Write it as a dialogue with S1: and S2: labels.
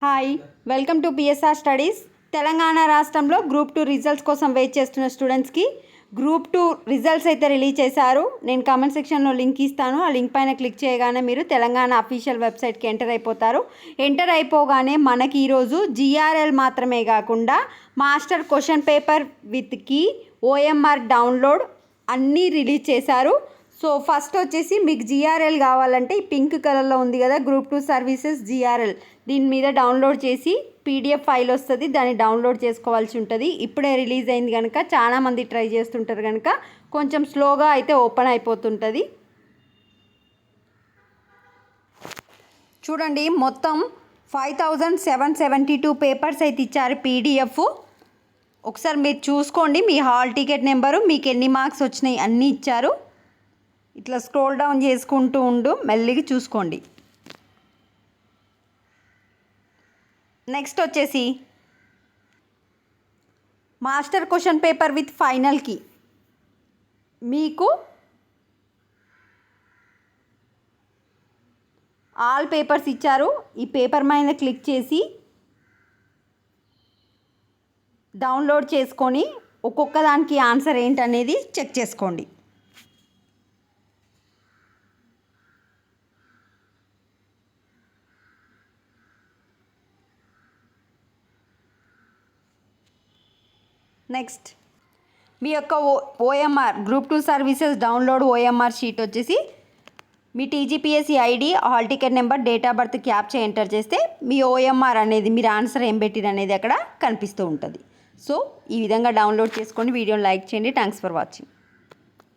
S1: Hi, welcome to PSR studies. Telangana రాష్ట్రంలో group 2 results కోసం wait చేస్తున్న స్టూడెంట్స్కి గ్రూప్ 2 రిజల్ట్స్ అయితే రిలీజ్ చేశారు. నేను కామెంట్ సెక్షన్లో లింక్ ఇస్తాను. ఆ లింక్ పైన క్లిక్ చేయగానే మీరు తెలంగాణ అఫీషియల్ వెబ్సైట్కి ఎంటర్ అయిపోతారు. ఎంటర్ అయిపోగానే మనకి ఈరోజు జిఆర్ఎల్ మాత్రమే కాకుండా master question paper with key, OMR download అన్నీ రిలీజ్ చేశారు. సో ఫస్ట్ వచ్చేసి మీకు జిఆర్ఎల్ కావాలంటే ఈ పింక్ కలర్లో ఉంది కదా, గ్రూప్ 2 సర్వీసెస్ జిఆర్ఎల్, దీని మీద డౌన్లోడ్ చేసి పీడిఎఫ్ ఫైల్ వస్తుంది, దాన్ని డౌన్లోడ్ చేసుకోవాల్సి ఉంటుంది. ఇప్పుడే రిలీజ్ అయింది కనుక చాలామంది ట్రై చేస్తుంటారు కనుక కొంచెం స్లోగా అయితే ఓపెన్ అయిపోతుంటుంది. చూడండి, మొత్తం 5772 పేపర్స్ అయితే ఇచ్చారు పీడిఎఫ్. ఒకసారి మీరు చూసుకోండి, మీ హాల్ టికెట్ నెంబరు, మీకు ఎన్ని మార్క్స్ వచ్చినాయి అన్నీ ఇచ్చారు. ఇట్లా స్క్రోల్ డౌన్ చేసుకుంటూ మెల్లిగా చూసుకోండి. నెక్స్ట్ వచ్చేసి మాస్టర్ క్వశ్చన్ పేపర్ విత్ ఫైనల్కి మీకు ఆల్ పేపర్స్ ఇచ్చారు. ఈ పేపర్ మీద క్లిక్ చేసి డౌన్లోడ్ చేసుకొని ఒక్కొక్క దానికి ఆన్సర్ ఏంటనేది చెక్ చేసుకోండి. నెక్స్ట్ మీ యొక్క OMR group 2 services download OMR sheet వచ్చేసి మీ TGPSC ID, hall ticket number, date of birth captcha enter చేస్తే మీ ఓఎంఆర్ అనేది, మీరు ఆన్సర్ ఏం పెట్టిన అనేది అక్కడ కనిపిస్తూ ఉంటుంది. సో ఈ విధంగా డౌన్లోడ్ చేసుకొని వీడియోని లైక్ చేయండి. Thanks for watching.